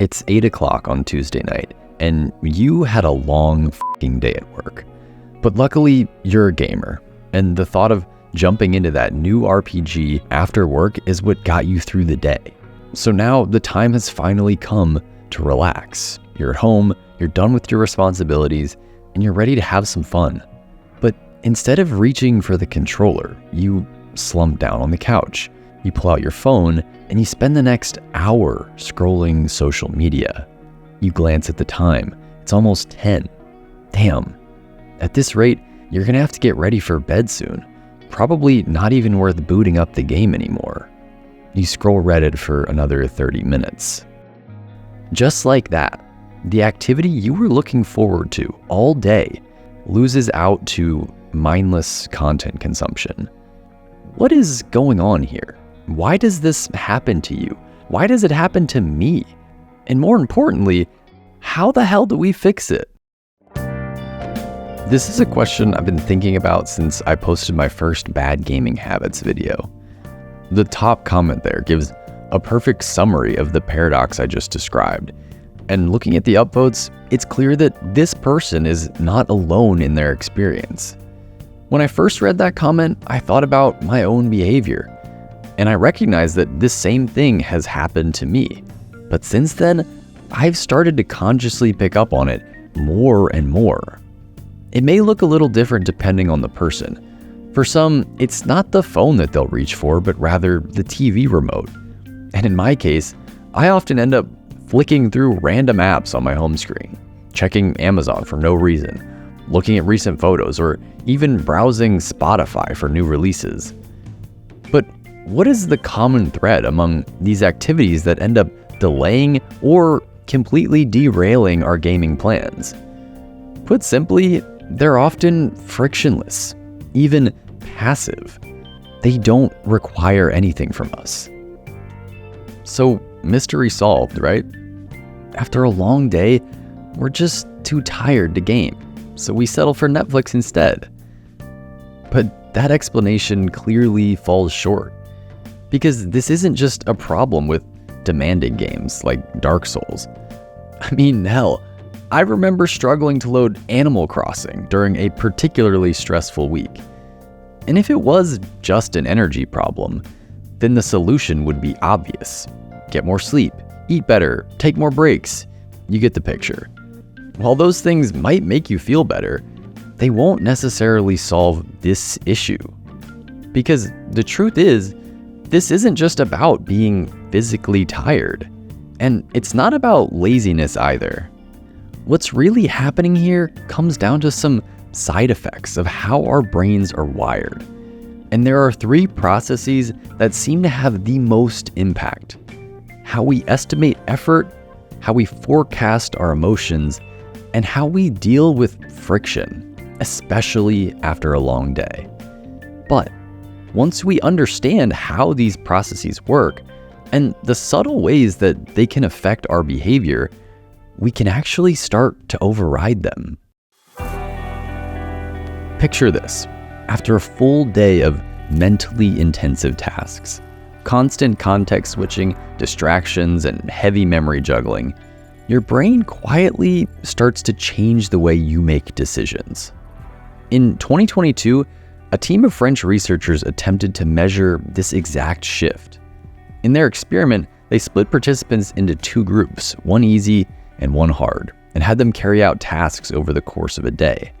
It's 8 o'clock on Tuesday night, and you had a long f***ing day at work. But luckily, you're a gamer, and the thought of jumping into that new RPG after work is what got you through the day. So now the time has finally come to relax. You're at home, you're done with your responsibilities, and you're ready to have some fun. But instead of reaching for the controller, you slump down on the couch. You pull out your phone, and you spend the next hour scrolling social media. You glance at the time. It's almost 10. Damn. At this rate, you're gonna have to get ready for bed soon. Probably not even worth booting up the game anymore. You scroll Reddit for another 30 minutes. Just like that, the activity you were looking forward to all day loses out to mindless content consumption. What is going on here? Why does this happen to you? Why does it happen to me? And more importantly, how the hell do we fix it? This is a question I've been thinking about since I posted my first bad gaming habits video. The top comment there gives a perfect summary of the paradox I just described. And looking at the upvotes, it's clear that this person is not alone in their experience. When I first read that comment, I thought about my own behavior. And I recognized that this same thing has happened to me. But since then, I've started to consciously pick up on it more and more. It may look a little different depending on the person. For some, it's not the phone that they'll reach for, but rather the TV remote. And in my case, I often end up flicking through random apps on my home screen, checking Amazon for no reason, looking at recent photos, or even browsing Spotify for new releases. But what is the common thread among these activities that end up delaying or completely derailing our gaming plans? Put simply, they're often frictionless, even passive. They don't require anything from us. So, mystery solved, right? After a long day, we're just too tired to game, so we settle for Netflix instead. But that explanation clearly falls short, because this isn't just a problem with demanding games like Dark Souls. I mean, hell, I remember struggling to load Animal Crossing during a particularly stressful week. And if it was just an energy problem, then the solution would be obvious. Get more sleep, eat better, take more breaks. You get the picture. While those things might make you feel better, they won't necessarily solve this issue. Because the truth is, this isn't just about being physically tired. And it's not about laziness either. What's really happening here comes down to some side effects of how our brains are wired. And there are 3 processes that seem to have the most impact: how we estimate effort, how we forecast our emotions, and how we deal with friction, especially after a long day. But once we understand how these processes work and the subtle ways that they can affect our behavior, we can actually start to override them. Picture this. After a full day of mentally intensive tasks, constant context switching, distractions, and heavy memory juggling, your brain quietly starts to change the way you make decisions. In 2022, a team of French researchers attempted to measure this exact shift. In their experiment, they split participants into 2 groups, one easy and one hard, and had them carry out tasks over the course of a day.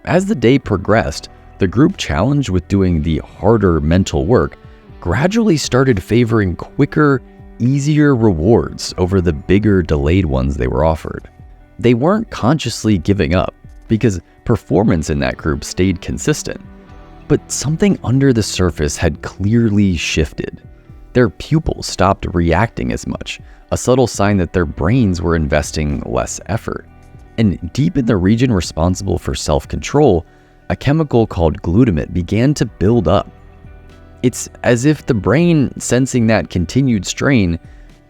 As the day progressed, the group challenged with doing the harder mental work gradually started favoring quicker, easier rewards over the bigger, delayed ones they were offered. They weren't consciously giving up, because performance in that group stayed consistent. But something under the surface had clearly shifted. Their pupils stopped reacting as much, a subtle sign that their brains were investing less effort. And deep in the region responsible for self-control, a chemical called glutamate began to build up. It's as if the brain, sensing that continued strain,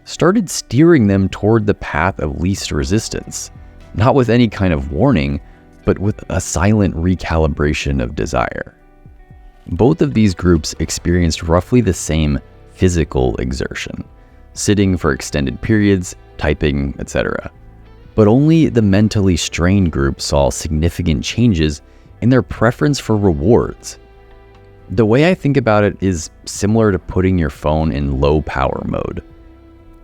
started steering them toward the path of least resistance, not with any kind of warning, but with a silent recalibration of desire. Both of these groups experienced roughly the same physical exertion: sitting for extended periods, typing, etc. But only the mentally strained group saw significant changes in their preference for rewards. The way I think about it is similar to putting your phone in low power mode.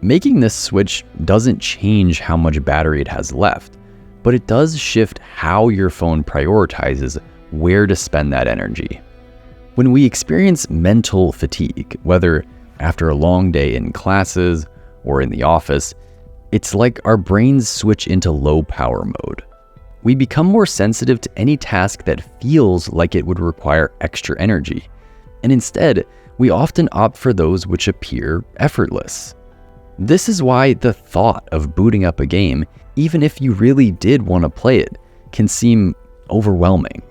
Making this switch doesn't change how much battery it has left, but it does shift how your phone prioritizes where to spend that energy. When we experience mental fatigue, whether after a long day in classes or in the office, it's like our brains switch into low power mode. We become more sensitive to any task that feels like it would require extra energy, and instead, we often opt for those which appear effortless. This is why the thought of booting up a game, even if you really did want to play it, can seem overwhelming.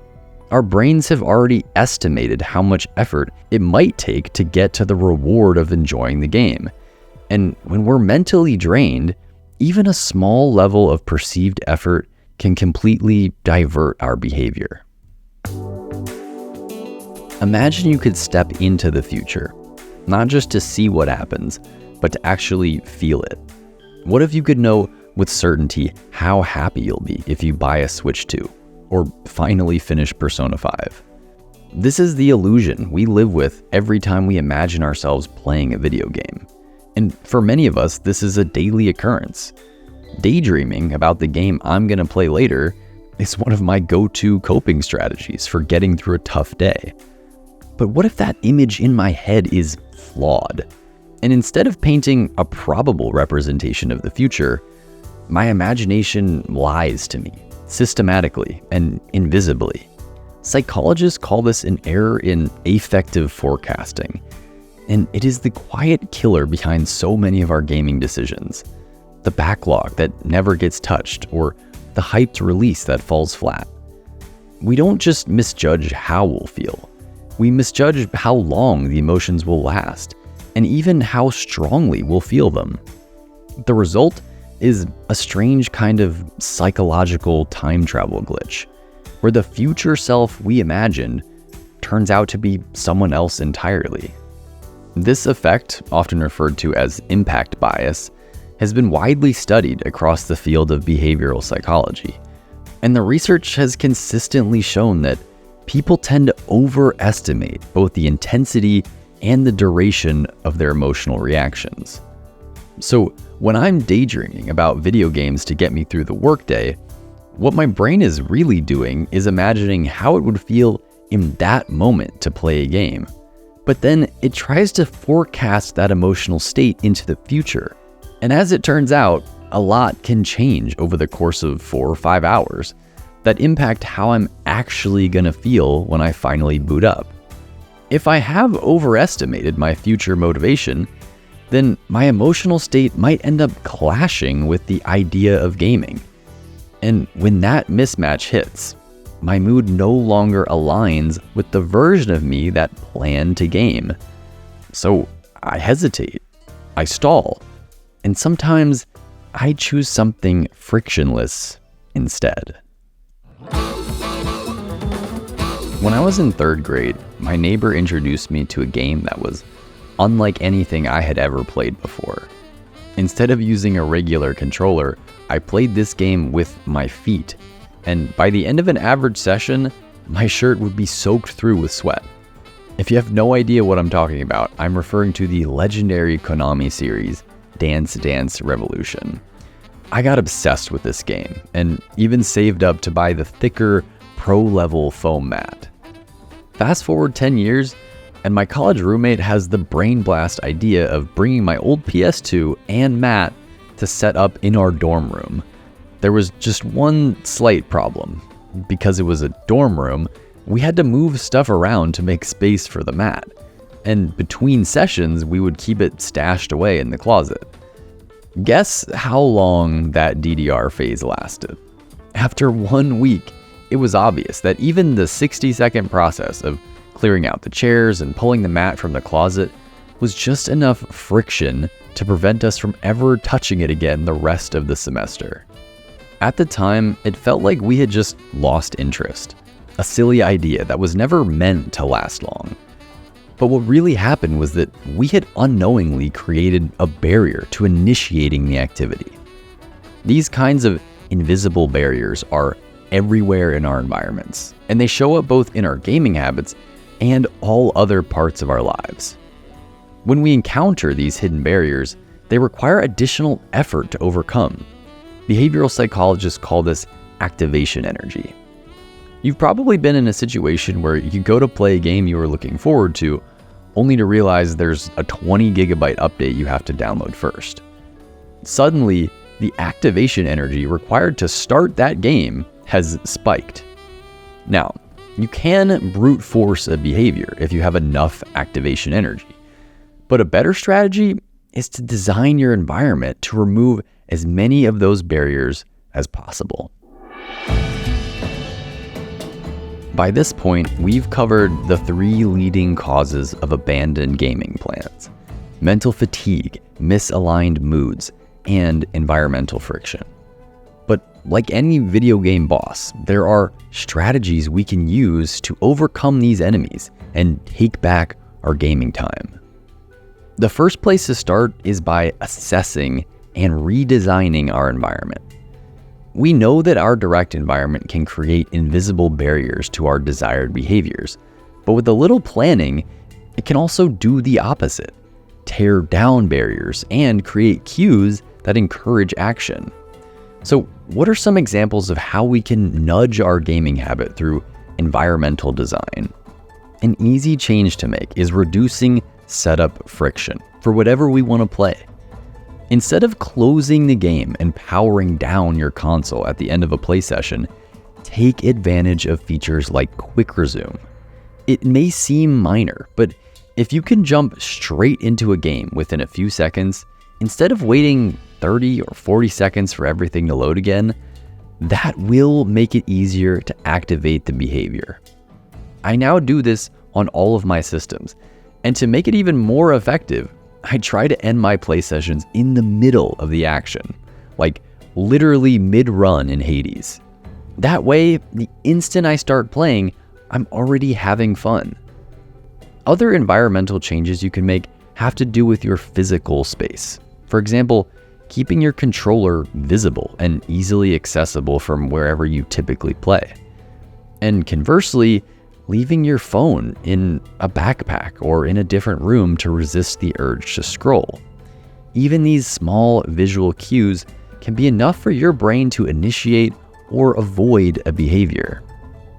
Our brains have already estimated how much effort it might take to get to the reward of enjoying the game. And when we're mentally drained, even a small level of perceived effort can completely divert our behavior. Imagine you could step into the future, not just to see what happens, but to actually feel it. What if you could know with certainty how happy you'll be if you buy a Switch 2, or finally finish Persona 5? This is the illusion we live with every time we imagine ourselves playing a video game. And for many of us, this is a daily occurrence. Daydreaming about the game I'm going to play later is one of my go-to coping strategies for getting through a tough day. But what if that image in my head is flawed? And instead of painting a probable representation of the future, my imagination lies to me, systematically and invisibly. Psychologists call this an error in affective forecasting, and it is the quiet killer behind so many of our gaming decisions. The backlog that never gets touched, or the hyped release that falls flat. We don't just misjudge how we'll feel, we misjudge how long the emotions will last, and even how strongly we'll feel them. The result is a strange kind of psychological time travel glitch, where the future self we imagined turns out to be someone else entirely. This effect, often referred to as impact bias, has been widely studied across the field of behavioral psychology, and the research has consistently shown that people tend to overestimate both the intensity and the duration of their emotional reactions. So when I'm daydreaming about video games to get me through the workday, what my brain is really doing is imagining how it would feel in that moment to play a game. But then it tries to forecast that emotional state into the future. And as it turns out, a lot can change over the course of 4 or 5 hours that impact how I'm actually gonna feel when I finally boot up. If I have overestimated my future motivation, then my emotional state might end up clashing with the idea of gaming. And when that mismatch hits, my mood no longer aligns with the version of me that planned to game. So I hesitate, I stall, and sometimes I choose something frictionless instead. When I was in 3rd grade, my neighbor introduced me to a game that was unlike anything I had ever played before. Instead of using a regular controller, I played this game with my feet, and by the end of an average session, my shirt would be soaked through with sweat. If you have no idea what I'm talking about, I'm referring to the legendary Konami series, Dance Dance Revolution. I got obsessed with this game, and even saved up to buy the thicker, pro-level foam mat. Fast forward 10 years, and my college roommate has the brain blast idea of bringing my old PS2 and mat to set up in our dorm room. There was just one slight problem. Because it was a dorm room, we had to move stuff around to make space for the mat. And between sessions, we would keep it stashed away in the closet. Guess how long that DDR phase lasted? After 1 week, it was obvious that even the 60-second process of clearing out the chairs and pulling the mat from the closet was just enough friction to prevent us from ever touching it again the rest of the semester. At the time, it felt like we had just lost interest, a silly idea that was never meant to last long. But what really happened was that we had unknowingly created a barrier to initiating the activity. These kinds of invisible barriers are everywhere in our environments, and they show up both in our gaming habits and all other parts of our lives. When we encounter these hidden barriers, they require additional effort to overcome. Behavioral psychologists call this activation energy. You've probably been in a situation where you go to play a game you were looking forward to, only to realize there's a 20 gigabyte update you have to download first. Suddenly, the activation energy required to start that game has spiked. Now, you can brute force a behavior if you have enough activation energy, but a better strategy is to design your environment to remove as many of those barriers as possible. By this point, we've covered the 3 leading causes of abandoned gaming plans: mental fatigue, misaligned moods, and environmental friction. But like any video game boss, there are strategies we can use to overcome these enemies and take back our gaming time. The first place to start is by assessing and redesigning our environment. We know that our direct environment can create invisible barriers to our desired behaviors, but with a little planning, it can also do the opposite: tear down barriers and create cues that encourage action. So, what are some examples of how we can nudge our gaming habit through environmental design? An easy change to make is reducing setup friction for whatever we want to play. Instead of closing the game and powering down your console at the end of a play session, take advantage of features like quick resume. It may seem minor, but if you can jump straight into a game within a few seconds, instead of waiting 30 or 40 seconds for everything to load again, that will make it easier to activate the behavior. I now do this on all of my systems, and to make it even more effective, I try to end my play sessions in the middle of the action, like literally mid-run in Hades. That way, the instant I start playing, I'm already having fun. Other environmental changes you can make have to do with your physical space. For example, keeping your controller visible and easily accessible from wherever you typically play. And conversely, leaving your phone in a backpack or in a different room to resist the urge to scroll. Even these small visual cues can be enough for your brain to initiate or avoid a behavior.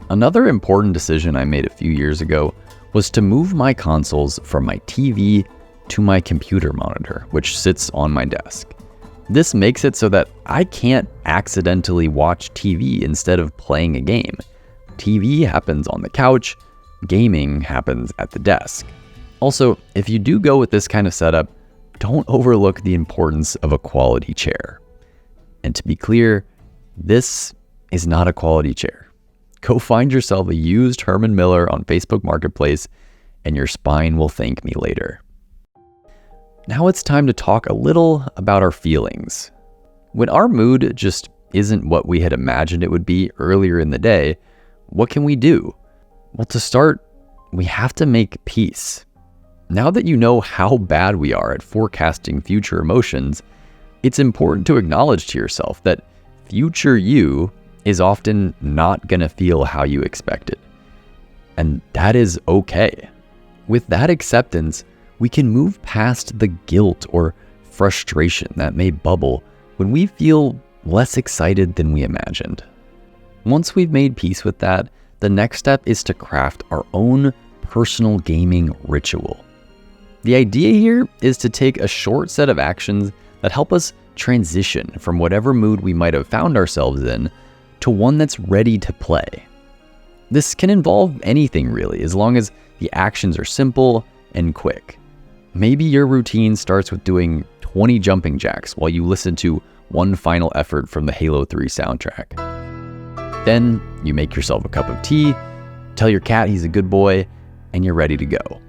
Another important decision I made a few years ago was to move my consoles from my TV to my computer monitor, which sits on my desk. This makes it so that I can't accidentally watch TV instead of playing a game. TV happens on the couch, gaming happens at the desk. Also, if you do go with this kind of setup, don't overlook the importance of a quality chair. And to be clear, this is not a quality chair. Go find yourself a used Herman Miller on Facebook Marketplace, and your spine will thank me later. Now it's time to talk a little about our feelings. When our mood just isn't what we had imagined it would be earlier in the day, what can we do? Well, to start, we have to make peace. Now that you know how bad we are at forecasting future emotions, it's important to acknowledge to yourself that future you is often not going to feel how you expected. And that is okay. With that acceptance, we can move past the guilt or frustration that may bubble when we feel less excited than we imagined. Once we've made peace with that, the next step is to craft our own personal gaming ritual. The idea here is to take a short set of actions that help us transition from whatever mood we might have found ourselves in to one that's ready to play. This can involve anything really, as long as the actions are simple and quick. Maybe your routine starts with doing 20 jumping jacks while you listen to one final effort from the Halo 3 soundtrack. Then you make yourself a cup of tea, tell your cat he's a good boy, and you're ready to go.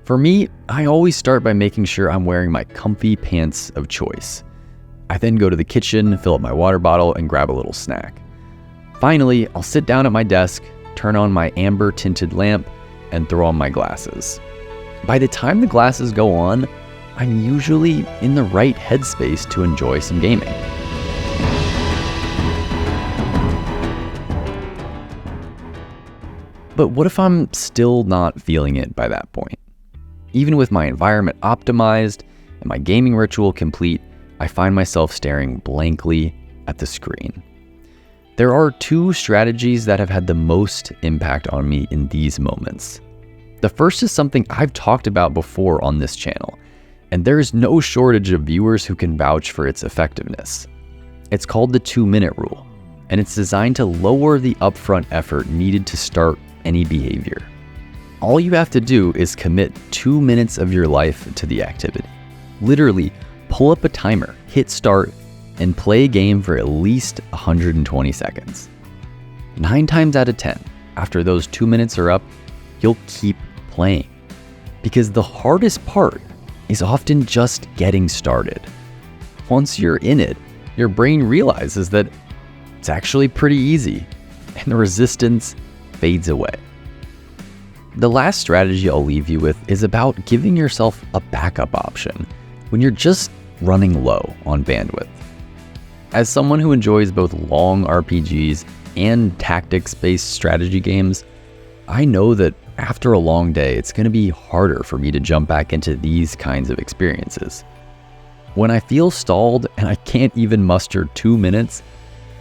For me, I always start by making sure I'm wearing my comfy pants of choice. I then go to the kitchen, fill up my water bottle, and grab a little snack. Finally, I'll sit down at my desk, turn on my amber tinted lamp, and throw on my glasses. By the time the glasses go on, I'm usually in the right headspace to enjoy some gaming. But what if I'm still not feeling it by that point? Even with my environment optimized and my gaming ritual complete, I find myself staring blankly at the screen. There are two strategies that have had the most impact on me in these moments. The first is something I've talked about before on this channel, and there is no shortage of viewers who can vouch for its effectiveness. It's called the 2-minute rule, and it's designed to lower the upfront effort needed to start any behavior. All you have to do is commit 2 minutes of your life to the activity. Literally, pull up a timer, hit start, and play a game for at least 120 seconds. 9 times out of 10, after those 2 minutes are up, you'll keep playing. Because the hardest part is often just getting started. Once you're in it, your brain realizes that it's actually pretty easy, and the resistance fades away. The last strategy I'll leave you with is about giving yourself a backup option when you're just running low on bandwidth. As someone who enjoys both long RPGs and tactics-based strategy games, I know that after a long day, it's going to be harder for me to jump back into these kinds of experiences. When I feel stalled and I can't even muster 2 minutes,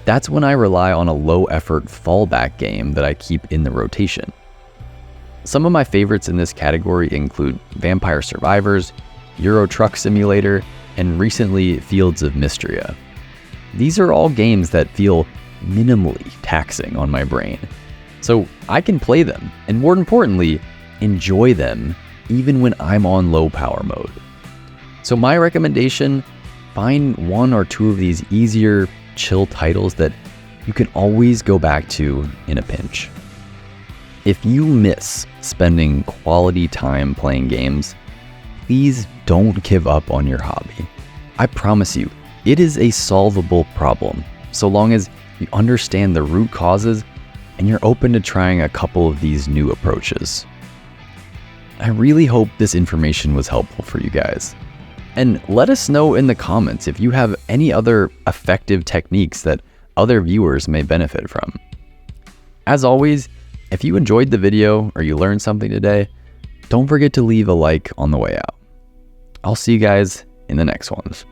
that's when I rely on a low-effort fallback game that I keep in the rotation. Some of my favorites in this category include Vampire Survivors, Euro Truck Simulator, and recently Fields of Mistria. These are all games that feel minimally taxing on my brain, so I can play them, and more importantly, enjoy them even when I'm on low power mode. So my recommendation, find 1 or 2 of these easier, chill titles that you can always go back to in a pinch. If you miss spending quality time playing games, please don't give up on your hobby. I promise you, it is a solvable problem, so long as you understand the root causes and you're open to trying a couple of these new approaches. I really hope this information was helpful for you guys. And let us know in the comments if you have any other effective techniques that other viewers may benefit from. As always, if you enjoyed the video or you learned something today, don't forget to leave a like on the way out. I'll see you guys in the next ones.